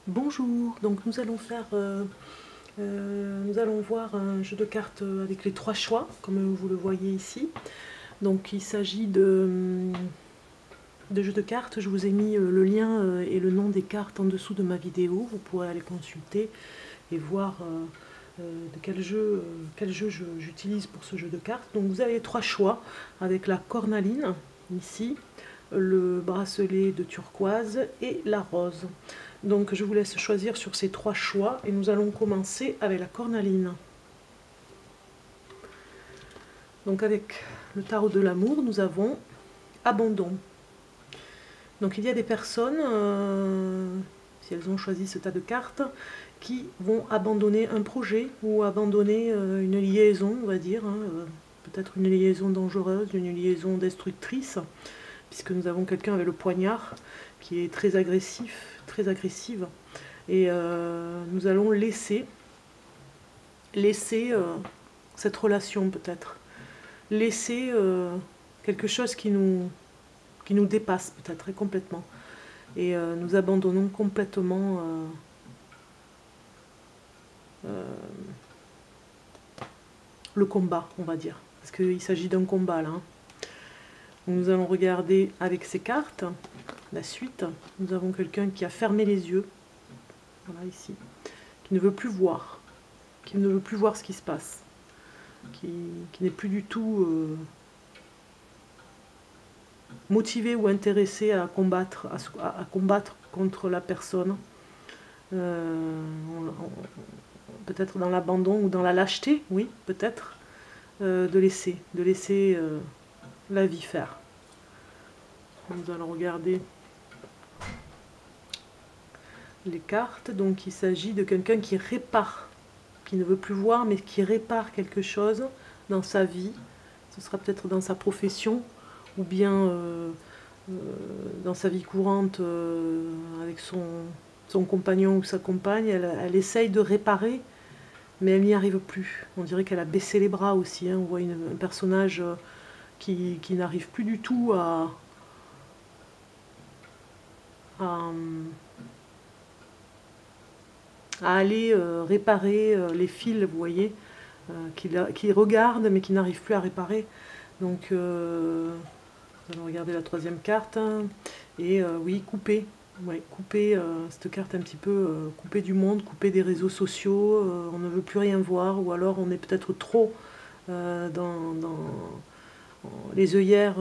Bonjour, donc nous allons voir un jeu de cartes avec les trois choix, comme vous le voyez ici. Donc il s'agit de jeux de cartes, je vous ai mis le lien et le nom des cartes en dessous de ma vidéo, vous pourrez aller consulter et voir de quel jeu j'utilise pour ce jeu de cartes. Donc vous avez trois choix avec la cornaline ici, le bracelet de turquoise et la rose. Donc je vous laisse choisir sur ces trois choix et nous allons commencer avec la cornaline. Donc avec le tarot de l'amour, nous avons abandon. Donc il y a des personnes, si elles ont choisi ce tas de cartes, qui vont abandonner un projet ou abandonner une liaison, on va dire, hein, peut-être une liaison dangereuse, une liaison destructrice, puisque nous avons quelqu'un avec le poignard qui est très agressif, très agressive. Et nous allons laisser cette relation peut-être. Laisser quelque chose qui nous dépasse peut-être complètement. Et nous abandonnons complètement le combat, on va dire. Parce qu'il s'agit d'un combat là. Hein. Nous allons regarder avec ces cartes la suite. Nous avons quelqu'un qui a fermé les yeux. Voilà ici. Qui ne veut plus voir. Qui ne veut plus voir ce qui se passe. Qui n'est plus du tout motivé ou intéressé à combattre contre la personne. Peut-être dans l'abandon ou dans la lâcheté, oui, peut-être, de laisser la vie faire. Nous allons regarder les cartes. Donc il s'agit de quelqu'un qui répare, qui ne veut plus voir, mais qui répare quelque chose dans sa vie. Ce sera peut-être dans sa profession, ou bien dans sa vie courante avec son compagnon ou sa compagne. Elle essaye de réparer, mais elle n'y arrive plus. On dirait qu'elle a baissé les bras aussi. Hein. On voit un personnage qui n'arrive plus du tout à aller réparer les fils, vous voyez, qui regarde mais qui n'arrive plus à réparer. Donc, nous allons regarder la troisième carte. Hein, et oui, couper. Ouais, couper cette carte un petit peu, couper du monde, couper des réseaux sociaux, on ne veut plus rien voir, ou alors on est peut-être trop dans les œillères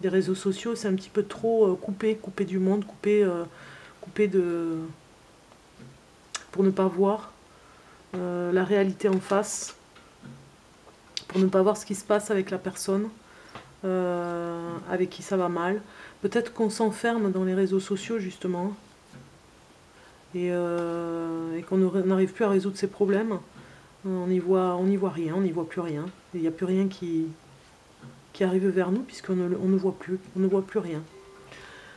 des réseaux sociaux, c'est un petit peu trop couper du monde, couper de... pour ne pas voir la réalité en face, pour ne pas voir ce qui se passe avec la personne avec qui ça va mal. Peut-être qu'on s'enferme dans les réseaux sociaux justement et qu'on n'arrive plus à résoudre ses problèmes. On n'y voit rien, on n'y voit plus rien. Il n'y a plus rien qui arrive vers nous puisqu'on ne voit plus rien.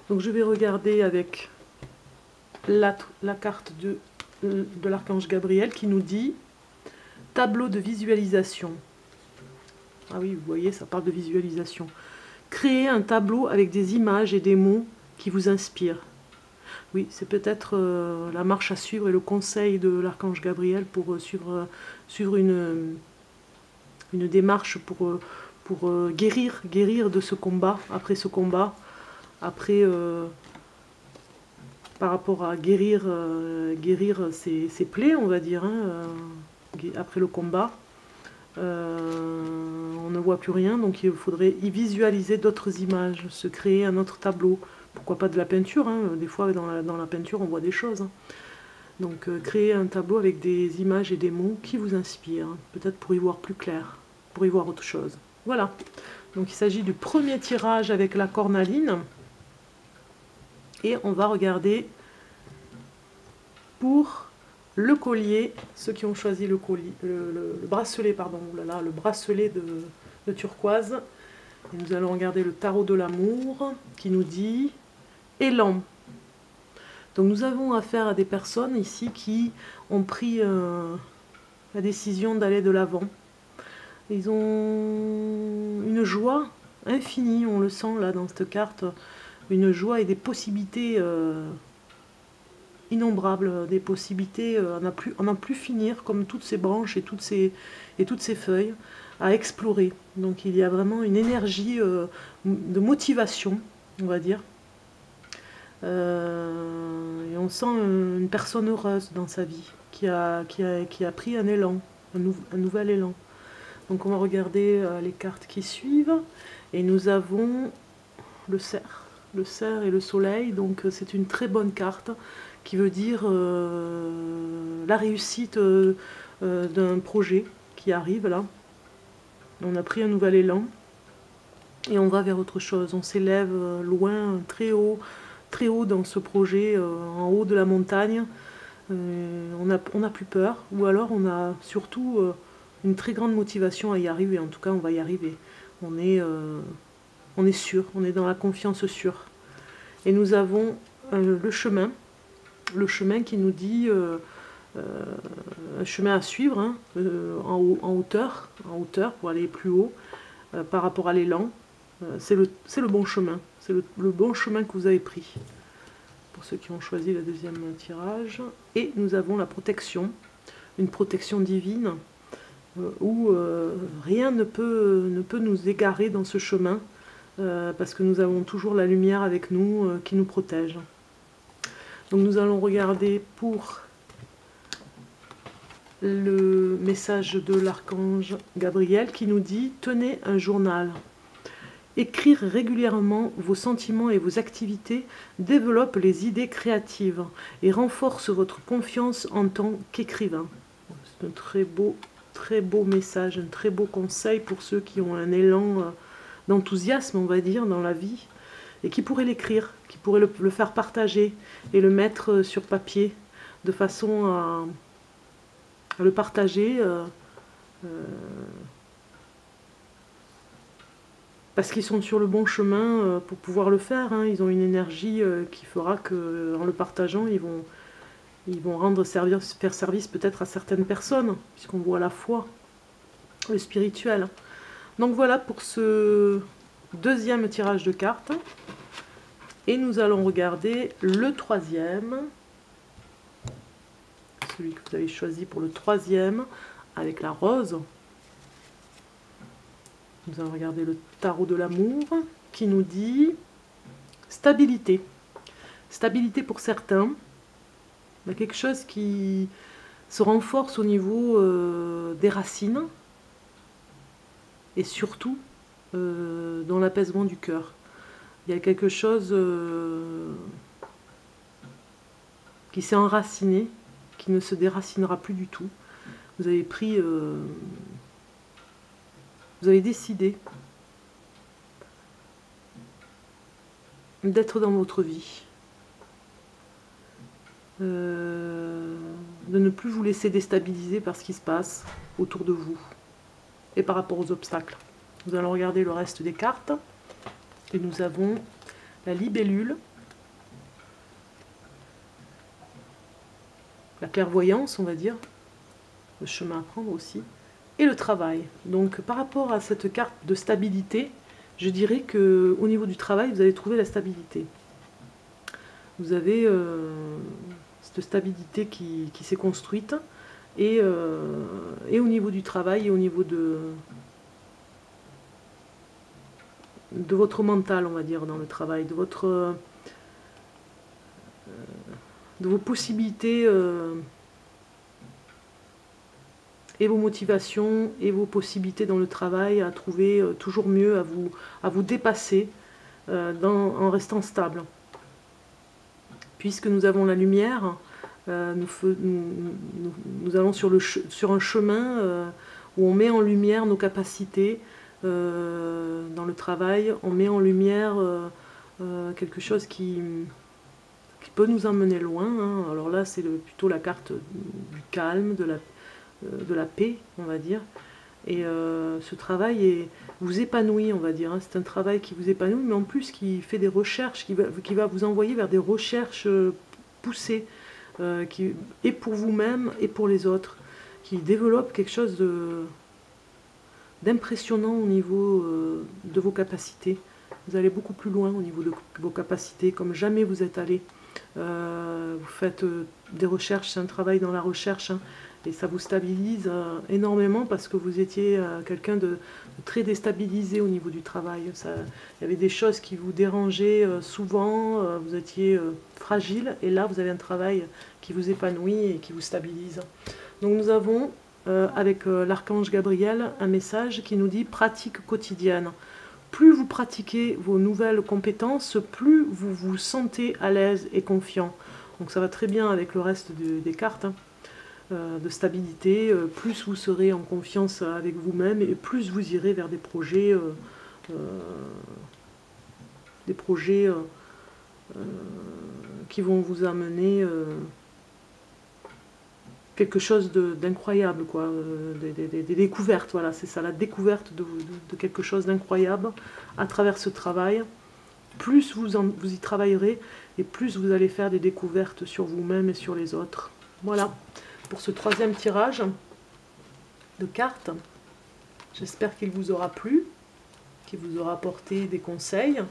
Donc je vais regarder avec la carte de l'archange Gabriel qui nous dit tableau de visualisation. Ah oui, vous voyez, ça parle de visualisation. Créer un tableau avec des images et des mots qui vous inspirent. Oui, c'est peut-être la marche à suivre et le conseil de l'archange Gabriel pour suivre une démarche pour guérir de ce combat, après ce combat, après par rapport à guérir ses plaies, on va dire, hein, après le combat. On ne voit plus rien, donc il faudrait y visualiser d'autres images, se créer un autre tableau. Pourquoi pas de la peinture, hein, des fois dans la peinture on voit des choses. Hein. Donc créer un tableau avec des images et des mots qui vous inspirent, hein, peut-être pour y voir plus clair, pour y voir autre chose. Voilà, donc il s'agit du premier tirage avec la cornaline. Et on va regarder pour le collier, ceux qui ont choisi le bracelet, pardon, là, le bracelet de turquoise. Et nous allons regarder le tarot de l'amour qui nous dit élan. Donc nous avons affaire à des personnes ici qui ont pris la décision d'aller de l'avant. Ils ont une joie infinie, on le sent là dans cette carte, une joie et des possibilités innombrables, des possibilités à n'en plus finir, comme toutes ces branches et toutes ces feuilles à explorer. Donc il y a vraiment une énergie de motivation, on va dire. Et on sent une personne heureuse dans sa vie, qui a pris un élan, un nouvel élan. Donc on va regarder les cartes qui suivent, et nous avons le cerf et le soleil. Donc c'est une très bonne carte qui veut dire la réussite d'un projet qui arrive là. On a pris un nouvel élan et on va vers autre chose. On s'élève loin, très haut dans ce projet, en haut de la montagne. On n'a plus peur, ou alors on a surtout une très grande motivation à y arriver. En tout cas, on va y arriver. On est sûr, on est dans la confiance sûre. Et nous avons le chemin qui nous dit un chemin à suivre, hein, en hauteur pour aller plus haut par rapport à l'élan. C'est le bon chemin, c'est le bon chemin que vous avez pris, pour ceux qui ont choisi le deuxième tirage. Et nous avons la protection, une protection divine, où rien ne peut nous égarer dans ce chemin, parce que nous avons toujours la lumière avec nous qui nous protège. Donc nous allons regarder pour le message de l'archange Gabriel qui nous dit « Tenez un journal ». Écrire régulièrement vos sentiments et vos activités développe les idées créatives et renforce votre confiance en tant qu'écrivain. C'est un très beau message, un très beau conseil pour ceux qui ont un élan d'enthousiasme, on va dire, dans la vie, et qui pourraient l'écrire, qui pourraient le faire partager et le mettre sur papier, de façon à le partager, parce qu'ils sont sur le bon chemin pour pouvoir le faire, hein. Ils ont une énergie qui fera qu'en le partageant, ils vont faire service peut-être à certaines personnes, puisqu'on voit la foi, le spirituel. Donc voilà pour ce deuxième tirage de cartes. Et nous allons regarder le troisième, celui que vous avez choisi pour le troisième, avec la rose. Nous allons regarder le tarot de l'amour, qui nous dit stabilité. Stabilité pour certains. Il y a quelque chose qui se renforce au niveau des racines, et surtout dans l'apaisement du cœur. Il y a quelque chose qui s'est enraciné, qui ne se déracinera plus du tout. Vous avez pris, vous avez décidé d'être dans votre vie, de ne plus vous laisser déstabiliser par ce qui se passe autour de vous et par rapport aux obstacles. Nous allons regarder le reste des cartes. Et nous avons la libellule, la clairvoyance, on va dire, le chemin à prendre aussi, et le travail. Donc par rapport à cette carte de stabilité, je dirais qu'au niveau du travail, vous allez trouver la stabilité. Vous avez cette stabilité qui s'est construite, et au niveau du travail, et au niveau de votre mental, on va dire, dans le travail, de vos possibilités et vos motivations et vos possibilités dans le travail à trouver toujours mieux, à vous dépasser en restant stable. Puisque nous avons la lumière, nous allons sur un chemin où on met en lumière nos capacités. Dans le travail, on met en lumière quelque chose qui peut nous emmener loin, hein. Alors là, c'est plutôt la carte du calme, de la paix, on va dire. Et ce travail vous épanouit, on va dire, hein. C'est un travail qui vous épanouit, mais en plus qui fait des recherches, qui va vous envoyer vers des recherches poussées, et pour vous-même et pour les autres, qui développe quelque chose d'impressionnant au niveau de vos capacités. Vous allez beaucoup plus loin au niveau de vos capacités, comme jamais vous êtes allé. Vous faites des recherches, c'est un travail dans la recherche, hein, et ça vous stabilise énormément parce que vous étiez quelqu'un de très déstabilisé au niveau du travail. Il y avait des choses qui vous dérangeaient souvent, vous étiez fragile, et là vous avez un travail qui vous épanouit et qui vous stabilise. Donc nous avons avec l'archange Gabriel un message qui nous dit pratique quotidienne. Plus vous pratiquez vos nouvelles compétences, plus vous vous sentez à l'aise et confiant. Donc ça va très bien avec le reste des cartes, hein, de stabilité. Plus vous serez en confiance avec vous-même et plus vous irez vers des projets qui vont vous amener quelque chose d'incroyable, quoi, des découvertes, voilà, c'est ça, la découverte de quelque chose d'incroyable à travers ce travail. Plus vous y travaillerez, et plus vous allez faire des découvertes sur vous-même et sur les autres. Voilà, pour ce troisième tirage de cartes. J'espère qu'il vous aura plu, qu'il vous aura apporté des conseils,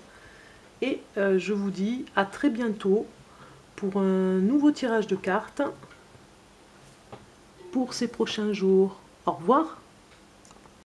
et je vous dis à très bientôt pour un nouveau tirage de cartes pour ces prochains jours. Au revoir.